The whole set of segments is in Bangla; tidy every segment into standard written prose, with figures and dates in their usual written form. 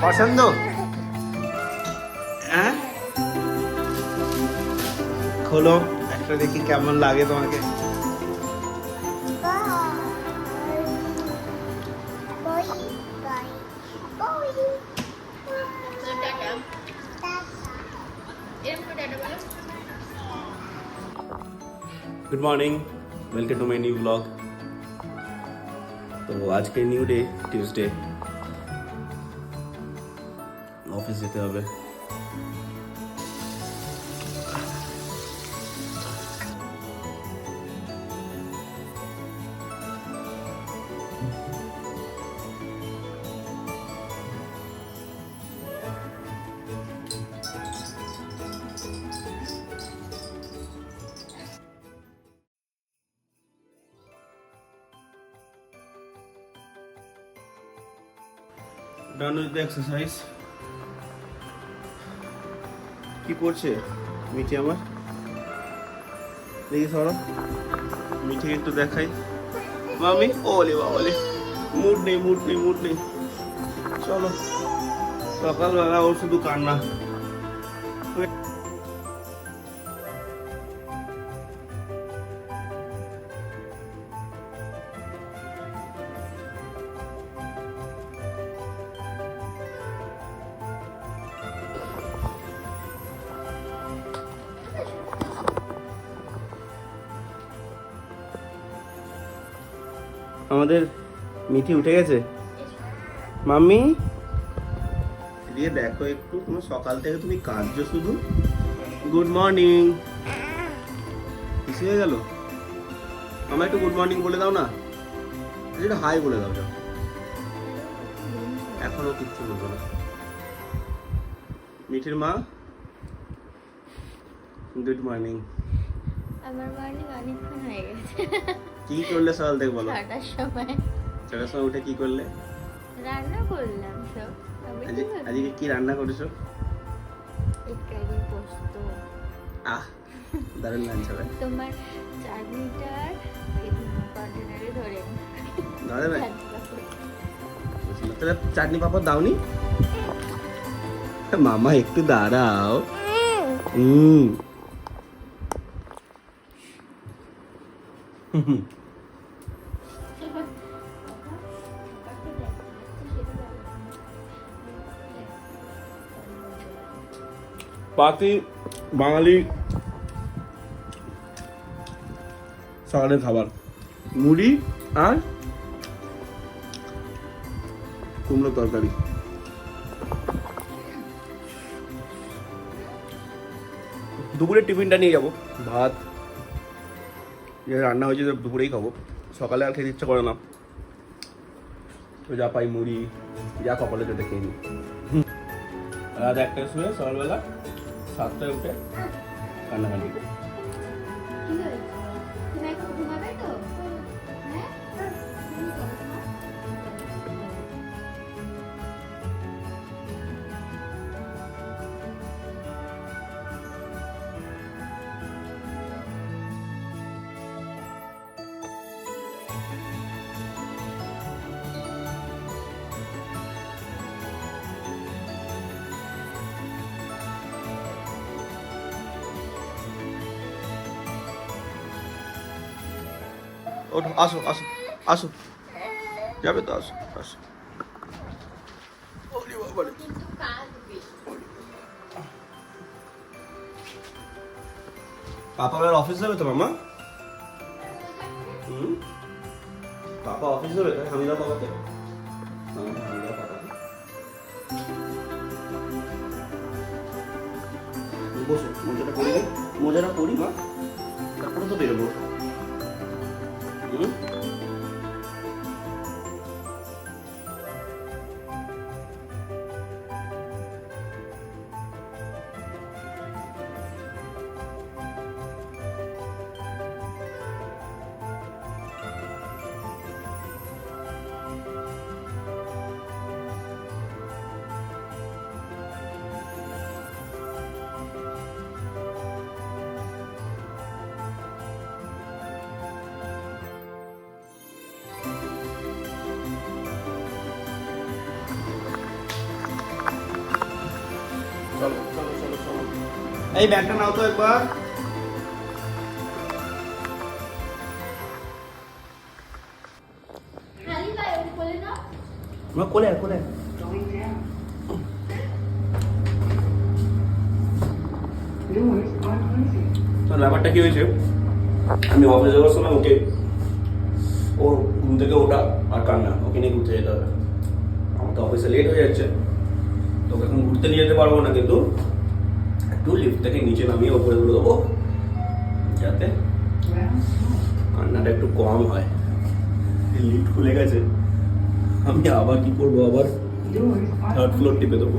পছন্দ? হ্যাঁ, খোলো একটা দেখি কেমন লাগে তোমাকে। Good morning, welcome to my new blog. তো আজকে নিউ ডে, টিউসডে, অফিস যেতে হবে। Done with the exercise. কি করছে মিঠি আমার? দেখি সরো, মিঠি একটু দেখাই। মামি ওলে বাবলে, মুড নেই মুড নেই মুড নেই। চলো, সকালবেলা ওর শুধু কান্না। আমাদের মিঠি উঠে গেছে। মাম্মি দিয়ে দেখো একটু, তোমার সকাল থেকে তুমি কাঁদছো শুধু। Good morning. কিছু হয়ে গেল? আমার একটু গুড মর্নিং বলে দাও না, যেটা হাই বলে দাও। যাও, এখনো কিচ্ছু বলবো না। মিঠির মা গুড মর্নিং। আমার মর্নিং অনেকক্ষণ হয়ে গেছে। কি করলে সকাল থেকে বলো? 6টার সময়। 6টার সময় উঠে কি করলে? রান্না করলাম সব। আজকে কি রান্না করেছো? ইকারি পোস্ত। আহ, দারুণ লাঞ্চ হবে। তোমার চাটনিটার কন্টেনারে ধরে ধরে না? তাহলে চাটনি পাপড় দাওনি? মামা একটু দাঁড়াও। পাতি বাঙালি সকালের খাবার মুড়ি আর কুমড়ো তরকারি। দুপুরের টিফিনটা নিয়ে যাবো, ভাত যে রান্না হয়েছে দুপুরেই খাবো, সকালে আর খেতে ইচ্ছা করে না। তো যা পাই মুড়ি, যা কপালে যেতে খেয়ে নিই। রাত 1টায় শুয়ে সকালবেলা 7টায় উঠে কান্নাকাটি। ওঠো, আসো আসো আসো, যাবে তো, আসো আসো। পাপা এবার অফিস যাবে তো মামা? পাপা অফিস যাবে? আমি দাও পাপাকে, বসো, মোজাটা পরি, মোজাটা পরি মা, তারপরে তো বেরোবো। এই ব্যাগটা নাও তো একবার। খালি পায়ে বলে নাও। আমার কোলে আয়, কোলে আয়। তো ব্যাপারটা কি হয়েছে, আমি অফিসে যাওয়ার সময় ওকে, ওর ঘুম থেকে ওঠা আর কান্না, ওকে নিয়ে ঘুরতে যেতে হবে। আমার তো অফিসে লেট হয়ে যাচ্ছে, তোকে এখন ঘুরতে নিয়ে যেতে পারবো না, কিন্তু একটু লিফট থেকে নিচে নামিয়ে ওপরে তুলে দেবো, যাতে কান্নাটা একটু কম হয়। লিফট খুলে গেছে, আমি আবার কি করবো, আবার থার্ড ফ্লোর টিপে দেবো।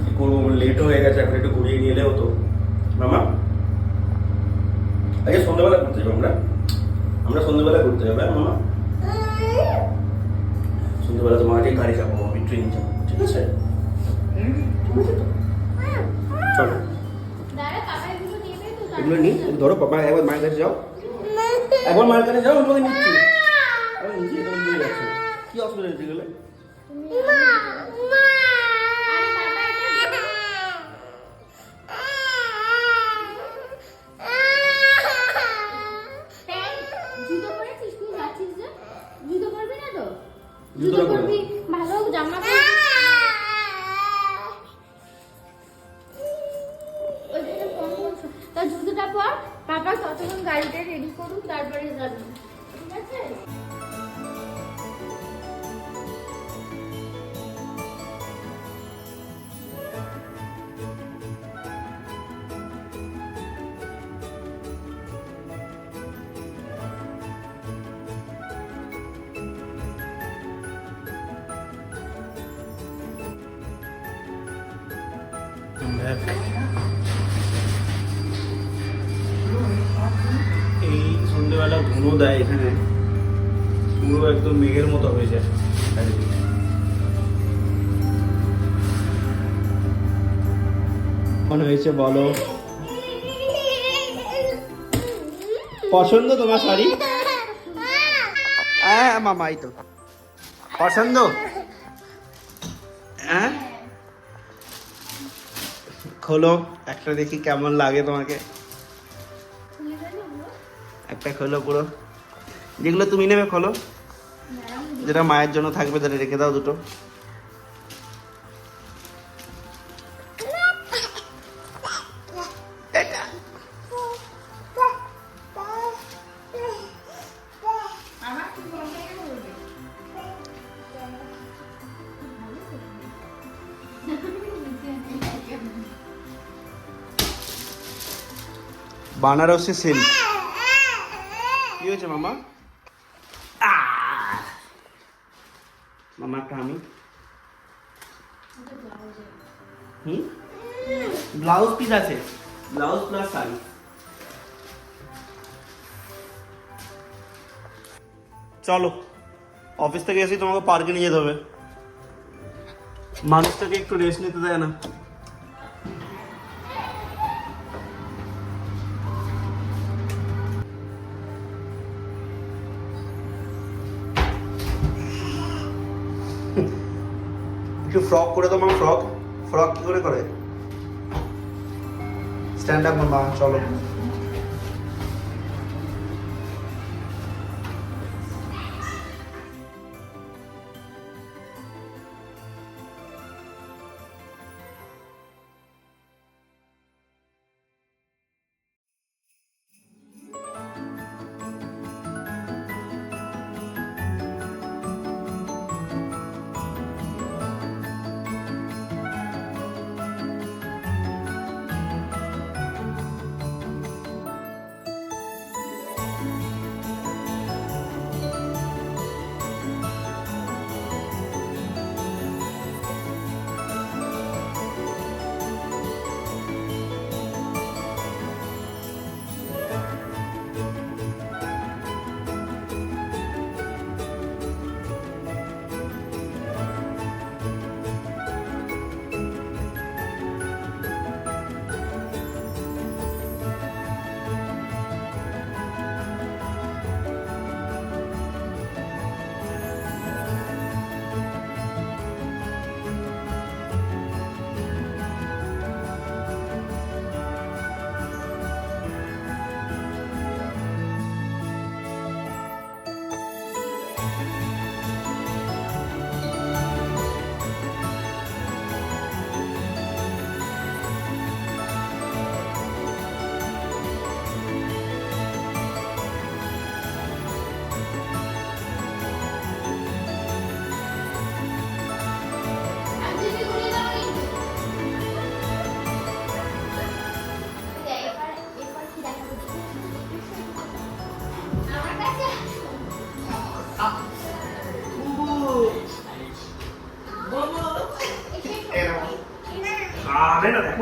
কি করবো, লেট হয়ে গেছে, এখন একটু ঘুরিয়ে নিয়ে এলে হতো। মামা আজকে সন্ধ্যাবেলা ঘুরতে যাবো, আমরা সন্ধ্যাবেলা ঘুরতে যাবো। হ্যাঁ মামা, সন্ধ্যাবেলা তোমার আগে গাড়ি যাবো, আমি ট্রেন যাবো, ঠিক আছে? চলো দাঁড়া, পাপা এগুলো নেবে তো। এগুলো নিই, ধরো পাপা, একবার মায়ের কাছে যাও, একবার মায়ের কাছে যাও, আমি তোমাকে নিচ্ছি। আমি নিজে এটা নিয়ে যাচ্ছি না। কি অসুবিধা হয়েছে গেলে? আরে পাপা এটা দেবে। প্যান্ট, জুতো পরেছিস? তুই যাচ্ছিস যে? জুতো পরবি না তো? জুতোটা পরে পরবি, ভালো জামা পরবি। ওই জন্য ফোন করছো। তা জুতোটা পর, পাপা ততক্ষণ গাড়িটা রেডি করুক, তারপরে যাবি, ঠিক আছে? এই সন্ধ্যেবেলা ধুনো দেয় এখানে, পুরো একদম মেঘের মতো হয়ে যায় চারিদিকে। কেমন হয়েছে বলো? পছন্দ তোমার শাড়ি? হ্যাঁ মামা, এই তো পছন্দ। হ্যাঁ খোলো একটা, দেখি কেমন লাগে তোমাকে। খুলে ফেলি ওগুলো? একটা খোলো পুরো, যেগুলো তুমি নেবে খোলো, যেটা মায়ের জন্য থাকবে যেটা রেখে দাও দুটো। আমার কি বলতে বলবে? বানারসি সিল্ক। কি হয়েছে মামা? মামা একটা আমি, ব্লাউজ পিস আছে, ব্লাউজ প্লাস শাড়ি। চলো, অফিস থেকে এসে তোমাকে পার্কে নিয়ে যেতে হবে, মানুষটাকে একটু রেস্ট নিতে দেয় না। একটু ফ্রক করে দাও মা, ফ্রক, ফ্রক কি করে করে? স্ট্যান্ড আপ মামা, চলো।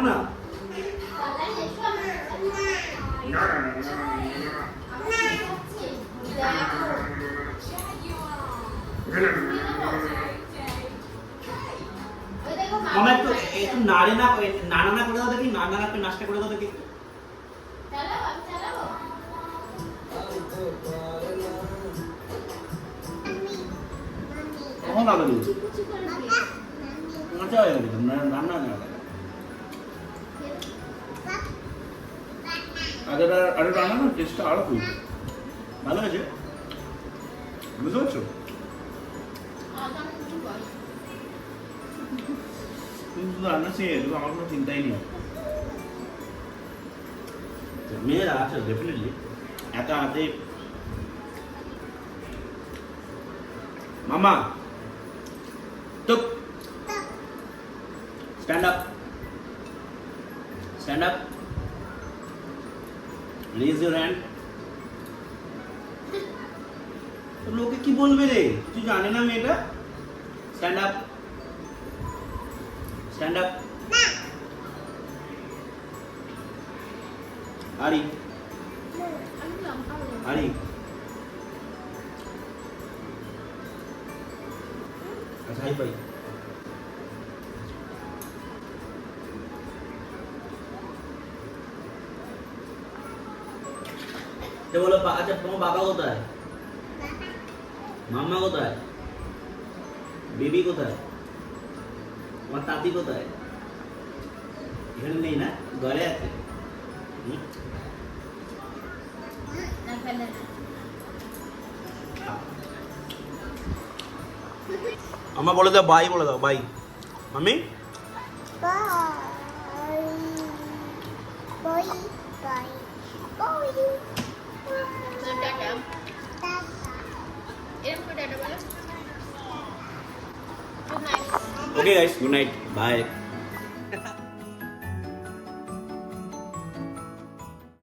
না দাদা এসো আমার মামা একটু একটু নাড়ে না নাড়া না করে দাও দেখি নাড়া না করে নাস্তা করে দাও দেখি কখন লাগালি মজা হয়ে গেছে রান্না না আরে রান্না না টেস্টটা আরো খুব ভালো আছে বুঝতে পারছো তুমি শুধু রান্না শিখে গেছো আমার কোনো চিন্তাই নেই মেয়েরা আছে ডেফিনেটলি একা হাতে মামা টুক stand up stand up raise your hand লোকে কি বলবে রে তুই জানে না মেয়েটা স্ট্যান্ড আপ স্ট্যান্ড আপ আরি আরি আচ্ছা হাই ভাই তো বলো আচ্ছা তোমার বাবা কোথায় মাম্মা কোথায় বেবি কোথায় তোমার তাঁতি কোথায় এখানে নেই না ঘরে আছে আমার বলে দাও বাই বলে দাও বাই মামি Okay guys, good night. Bye.